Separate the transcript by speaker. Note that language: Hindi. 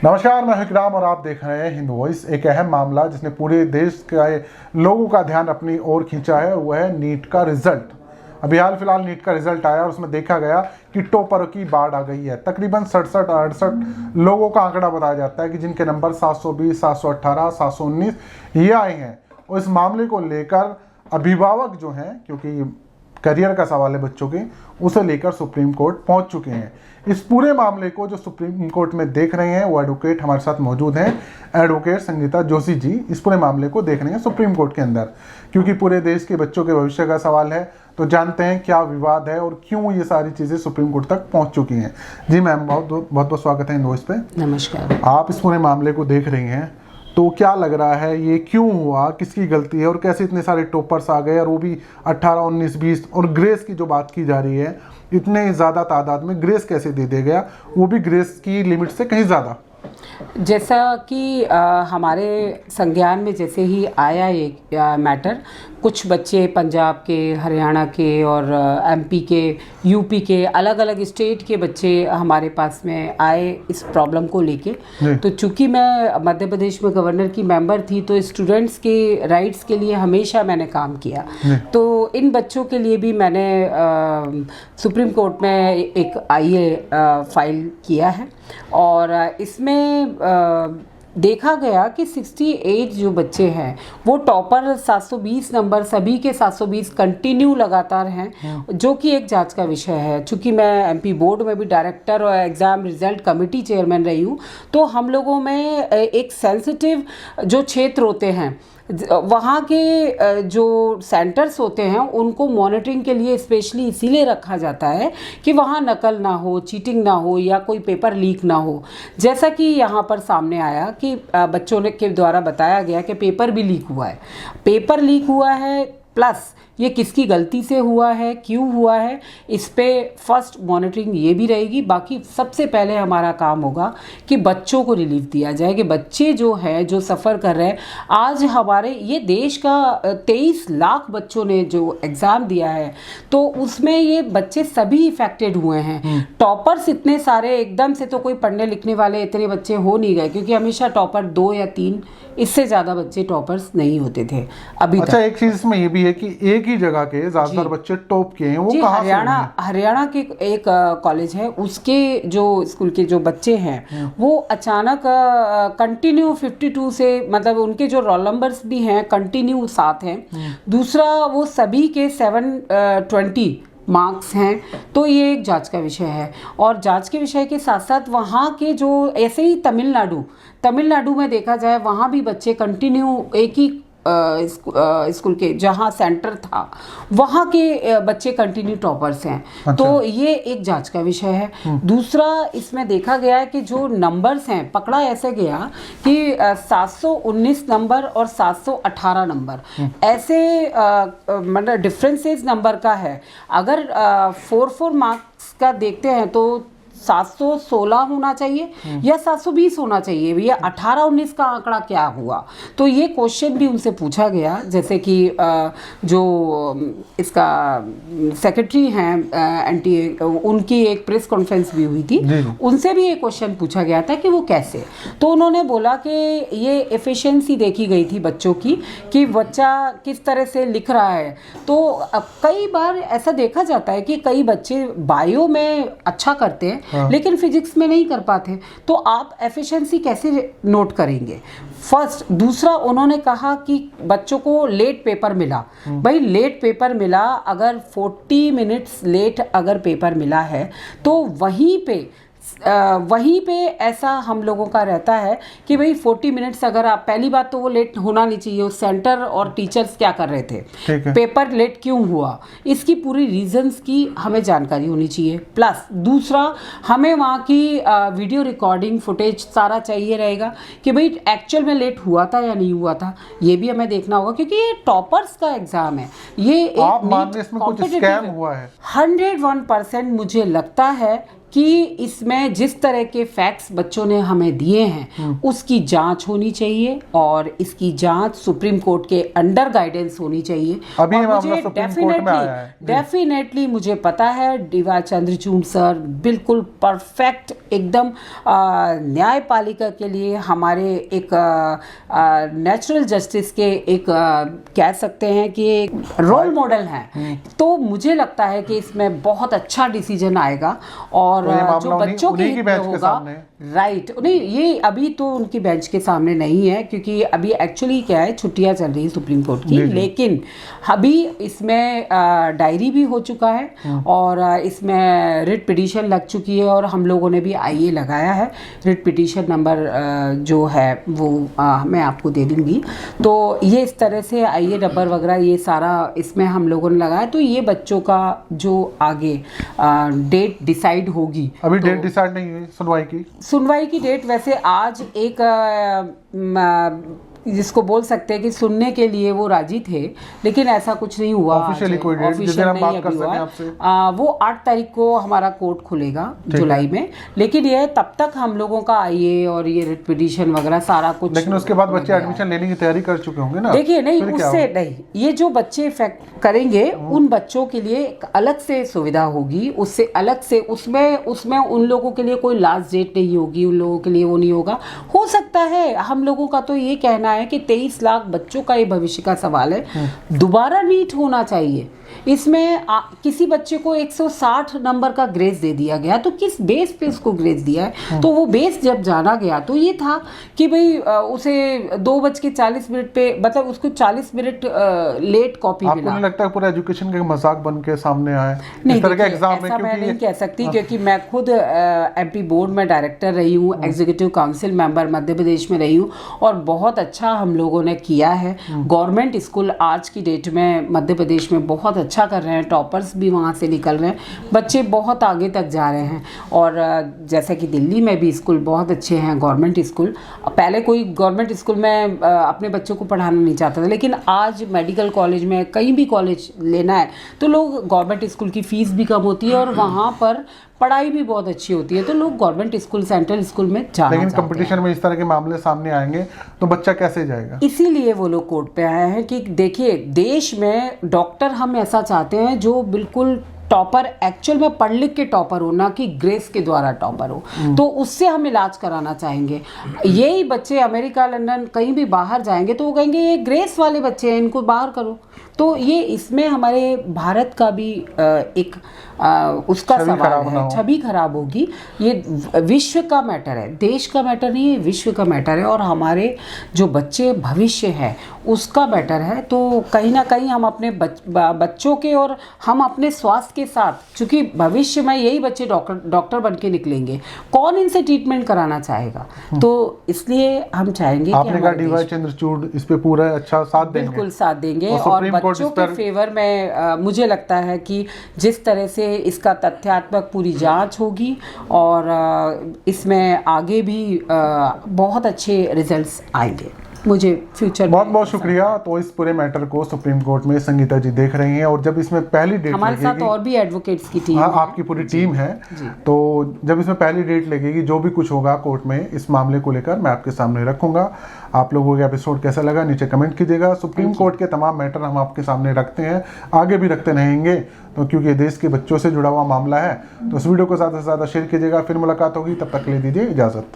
Speaker 1: नमस्कार, मैं विक्राम और आप देख रहे हैं हिंद वॉइस। एक अहम मामला जिसने पूरे देश के लोगों का ध्यान अपनी ओर खींचा है वो है नीट का रिजल्ट। अभी हाल फिलहाल नीट का रिजल्ट आया और उसमें देखा गया कि टॉपर की बाढ़ आ गई है। तकरीबन 67-68 लोगों का आंकड़ा बताया जाता है कि जिनके नंबर 720, 718, 719 ये आए हैं। और इस मामले को लेकर अभिभावक जो हैं, क्योंकि करियर का सवाल है बच्चों के, उसे लेकर सुप्रीम कोर्ट पहुंच चुके हैं। इस पूरे मामले को जो सुप्रीम कोर्ट में देख रहे हैं वो एडवोकेट हमारे साथ मौजूद हैं। एडवोकेट संगीता जोशी जी इस पूरे मामले को देख रहे हैं सुप्रीम कोर्ट के अंदर, क्योंकि पूरे देश के बच्चों के भविष्य का सवाल है। तो जानते हैं क्या विवाद है और क्यों ये सारी चीजें सुप्रीम कोर्ट तक पहुंच चुकी हैं। जी मैम, बहुत बहुत स्वागत है इस पे।
Speaker 2: नमस्कार।
Speaker 1: आप इस पूरे मामले को देख रही हैं, तो क्या लग रहा है ये क्यों हुआ, किसकी गलती है और कैसे इतने सारे टॉपर्स आ गए, और वो भी 18, 19, 20, और ग्रेस की जो बात की जा रही है, इतने ज़्यादा तादाद में ग्रेस कैसे दे दिया गया, वो भी ग्रेस की लिमिट से कहीं ज़्यादा।
Speaker 2: जैसा कि हमारे संज्ञान में जैसे ही आया ये मैटर, कुछ बच्चे पंजाब के, हरियाणा के और एमपी के, यूपी के, अलग अलग स्टेट के बच्चे हमारे पास में आए इस प्रॉब्लम को लेके। तो चूंकि मैं मध्य प्रदेश में गवर्नर की मेंबर थी, तो स्टूडेंट्स के राइट्स के लिए हमेशा मैंने काम किया। तो इन बच्चों के लिए भी मैंने सुप्रीम कोर्ट में एक आईए फाइल किया है, और इसमें देखा गया कि 68 जो बच्चे हैं वो टॉपर 720 नंबर, सभी के 720 कंटिन्यू लगातार हैं, जो कि एक जांच का विषय है। चूँकि मैं एमपी बोर्ड में भी डायरेक्टर और एग्ज़ाम रिजल्ट कमेटी चेयरमैन रही हूँ, तो हम लोगों में एक सेंसिटिव जो क्षेत्र होते हैं, वहाँ के जो सेंटर्स होते हैं उनको मॉनिटरिंग के लिए स्पेशली इसीलिए रखा जाता है कि वहाँ नकल ना हो, चीटिंग ना हो या कोई पेपर लीक ना हो। जैसा कि यहाँ पर सामने आया कि बच्चों ने के द्वारा बताया गया कि पेपर भी लीक हुआ है। पेपर लीक हुआ है, प्लस ये किसकी गलती से हुआ है, क्यों हुआ है, इस पे फर्स्ट मॉनिटरिंग ये भी रहेगी। बाकी सबसे पहले हमारा काम होगा कि बच्चों को रिलीफ दिया जाए, कि बच्चे जो हैं, जो सफ़र कर रहे हैं। आज हमारे ये देश का 23 लाख बच्चों ने जो एग्ज़ाम दिया है, तो उसमें ये बच्चे सभी इफ़ेक्टेड हुए हैं। टॉपर्स इतने सारे एकदम से तो कोई पढ़ने लिखने वाले इतने बच्चे हो नहीं गए, क्योंकि हमेशा टॉपर 2 या 3, इससे ज़्यादा बच्चे टॉपर्स नहीं होते थे अभी तक।
Speaker 1: अच्छा, एक चीज़ इसमें ये भी है कि एक ही जगह के ज़्यादातर बच्चे टॉप के हैं, वो कहाँ से हैं?
Speaker 2: हरियाणा के एक कॉलेज है, उसके जो स्कूल के जो बच्चे हैं वो अचानक कंटिन्यू 52 से, मतलब उनके जो रोल नंबर्स भी हैं कंटिन्यू 7 हैं। दूसरा, वो सभी के 720 मार्क्स हैं। तो ये एक जांच का विषय है, और जांच के विषय के साथ साथ वहाँ के जो, ऐसे ही तमिलनाडु में देखा जाए, वहाँ भी बच्चे कंटिन्यू एक ही स्कूल के जहाँ सेंटर था, वहाँ के बच्चे कंटिन्यू टॉपर्स हैं। अच्छा। तो ये एक जांच का विषय है। दूसरा, इसमें देखा गया है कि जो नंबर्स हैं, पकड़ा ऐसे गया कि 719 नंबर और 718 नंबर ऐसे मतलब डिफरेंसेस नंबर का है। अगर 4 मार्क्स का देखते हैं तो 716 होना चाहिए या 720 होना चाहिए, ये 18-19 का आंकड़ा क्या हुआ। तो ये क्वेश्चन भी उनसे पूछा गया, जैसे कि जो इसका सेक्रेटरी हैं एनटीए, उनकी एक प्रेस कॉन्फ्रेंस भी हुई थी, उनसे भी ये क्वेश्चन पूछा गया था कि वो कैसे। तो उन्होंने बोला कि ये एफिशिएंसी देखी गई थी बच्चों की, कि बच्चा किस तरह से लिख रहा है। तो कई बार ऐसा देखा जाता है कि कई बच्चे बायो में अच्छा करते हैं, लेकिन फिजिक्स में नहीं कर पाते, तो आप एफिशिएंसी कैसे नोट करेंगे? फर्स्ट। दूसरा, उन्होंने कहा कि बच्चों को लेट पेपर मिला। भाई, लेट पेपर मिला, अगर 40 मिनट्स लेट अगर पेपर मिला है, तो वहीं पे ऐसा हम लोगों का रहता है कि भाई 40 मिनट्स अगर आप, पहली बात तो वो लेट होना नहीं चाहिए। उस सेंटर और टीचर्स क्या कर रहे थे, पेपर लेट क्यों हुआ, इसकी पूरी रीजंस की हमें जानकारी होनी चाहिए। प्लस दूसरा, हमें वहाँ की वीडियो रिकॉर्डिंग फुटेज सारा चाहिए रहेगा कि भाई एक्चुअल में लेट हुआ था या नहीं हुआ था, ये भी हमें देखना होगा, क्योंकि ये टॉपर्स का एग्जाम है। ये
Speaker 1: आप मानते हैं इसमें कुछ स्कैम हुआ है?
Speaker 2: 101% मुझे लगता है कि इसमें जिस तरह के फैक्ट्स बच्चों ने हमें दिए हैं उसकी जांच होनी चाहिए और इसकी जांच सुप्रीम कोर्ट के अंडर गाइडेंस होनी चाहिए।
Speaker 1: अभी
Speaker 2: और
Speaker 1: मामला सुप्रीम कोर्ट में आया है।
Speaker 2: डेफिनेटली मुझे पता है डीवाई चंद्रचूड़ सर बिल्कुल परफेक्ट एकदम न्यायपालिका के लिए हमारे एक नेचुरल जस्टिस के एक कह सकते हैं कि एक रोल मॉडल हैं। तो मुझे लगता है कि इसमें बहुत अच्छा डिसीजन आएगा और जो बच्चों के हित में होगा। राइट, नहीं ये अभी तो उनकी बेंच के सामने नहीं है क्योंकि अभी एक्चुअली क्या है छुट्टियां चल रही सुप्रीम कोर्ट की, लेकिन अभी इसमें डायरी भी हो चुका है और इसमें रिट पिटीशन लग चुकी है और हम लोगों ने भी आईए लगाया है। रिट पिटीशन नंबर जो है वो मैं आपको दे दूंगी। तो ये इस तरह से आईए नंबर वगैरह ये सारा इसमें हम लोगों ने लगाया। तो ये बच्चों का जो आगे डेट डिसाइड होगी।
Speaker 1: अभी डेट डिसाइड नहीं हुई
Speaker 2: सुनवाई की डेट वैसे आज एक जिसको बोल सकते हैं कि सुनने के लिए वो राजी थे, लेकिन ऐसा कुछ नहीं हुआ।
Speaker 1: ऑफिशियली कोई डेट जिस दिन हम बात कर सकें आपसे
Speaker 2: वो 8 तारीख को हमारा कोर्ट खुलेगा जुलाई में, लेकिन ये तब तक हम लोगों का आईए और ये रिट पिटीशन वगैरह सारा कुछ।
Speaker 1: लेकिन उसके बाद बच्चे एडमिशन लेने की तैयारी कर चुके होंगे ना।
Speaker 2: देखिए नहीं उससे नहीं, ये जो बच्चे करेंगे उन बच्चों के लिए एक अलग से सुविधा होगी, उससे अलग से उसमें उन लोगों के लिए कोई लास्ट डेट नहीं होगी, उन लोगों के लिए वो नहीं होगा। हो सकता है हम लोगों का तो ये कहना है कि 23 लाख बच्चों का ये भविष्य का सवाल है, दोबारा नीट होना चाहिए। इसमें किसी बच्चे को 160 नंबर का ग्रेस दे दिया गया, तो किस बेस पे उसको ग्रेस दिया है? तो वो बेस जब जाना गया तो ये था कि भाई उसे 2:40 पे मतलब उसको 40 मिनट लेट कॉपी मिला।
Speaker 1: आपको नहीं लगता पूरा एजुकेशन का मजाक बन के सामने आया
Speaker 2: नहीं,
Speaker 1: इस तरह के एग्जाम में?
Speaker 2: ऐसा मैं नहीं कह सकती क्योंकि मैं खुद एमपी बोर्ड में डायरेक्टर रही हूँ, executive council member Madhya Pradesh में रही हूँ और बहुत अच्छा हम लोगों ने किया है। गवर्नमेंट स्कूल आज की डेट में मध्य प्रदेश में बहुत अच्छा कर रहे हैं, टॉपर्स भी वहाँ से निकल रहे हैं, बच्चे बहुत आगे तक जा रहे हैं। और जैसे कि दिल्ली में भी स्कूल बहुत अच्छे हैं गवर्नमेंट स्कूल। पहले कोई गवर्नमेंट स्कूल में अपने बच्चों को पढ़ाना नहीं चाहता था, लेकिन आज मेडिकल कॉलेज में कहीं भी कॉलेज लेना है तो लोग गवर्नमेंट स्कूल की फ़ीस भी कम होती है और वहाँ पर पढ़ाई भी बहुत अच्छी होती है, तो लोग गवर्नमेंट स्कूल सेंट्रल स्कूल में जाना
Speaker 1: लेकिन कंपटीशन में इस तरह के मामले सामने आएंगे तो बच्चा कैसे जाएगा?
Speaker 2: इसीलिए वो लोग कोर्ट पे आए हैं कि देखिए देश में डॉक्टर हम ऐसा चाहते हैं जो बिल्कुल टॉपर एक्चुअल में पढ़ लिख के टॉपर हो, ना कि ग्रेस के द्वारा टॉपर हो, तो उससे हम इलाज कराना चाहेंगे। यही बच्चे अमेरिका लंदन कहीं भी बाहर जाएंगे तो वो कहेंगे ये ग्रेस वाले बच्चे हैं, इनको बाहर करो। तो ये इसमें हमारे भारत का भी एक उसका सवाल है, छवि खराब होगी। ये विश्व का मैटर है, देश का मैटर नहीं है, विश्व का मैटर है और हमारे जो बच्चे भविष्य है उसका मैटर है। तो कहीं ना कहीं हम अपने बच्चों के और हम अपने स्वास्थ्य के साथ, चूंकि भविष्य में यही बच्चे डॉक्टर बन के निकलेंगे, कौन इनसे ट्रीटमेंट कराना चाहेगा? तो इसलिए हम चाहेंगे
Speaker 1: आपने कहा डीवाई चंद्रचूड़ इस पे पूरा अच्छा साथ देंगे,
Speaker 2: बिल्कुल साथ देंगे और बच्चों के फेवर में मुझे लगता है कि जिस तरह से इसका तथ्यात्मक पूरी जांच होगी और इसमें आगे भी बहुत अच्छे रिजल्ट्स आएंगे। मुझे फ्यूचर
Speaker 1: बहुत बहुत शुक्रिया। तो इस पूरे मैटर को सुप्रीम कोर्ट में संगीता जी देख रही हैं और जब इसमें पहली डेट
Speaker 2: हमारे साथ और भी एडवोकेट्स की टीम,
Speaker 1: आपकी पूरी टीम है, तो जब इसमें पहली डेट लगेगी जो भी कुछ होगा कोर्ट में इस मामले को लेकर मैं आपके सामने रखूंगा। आप लोगों को एपिसोड कैसा लगा नीचे कमेंट कीजिएगा। सुप्रीम कोर्ट के तमाम मैटर हम आपके सामने रखते हैं, आगे भी रखते रहेंगे, तो क्योंकि देश के बच्चों से जुड़ा हुआ मामला है। तो इस वीडियो को ज़्यादा से ज़्यादा शेयर कीजिएगा। फिर मुलाकात होगी, तब तक ले दीजिए इजाज़त।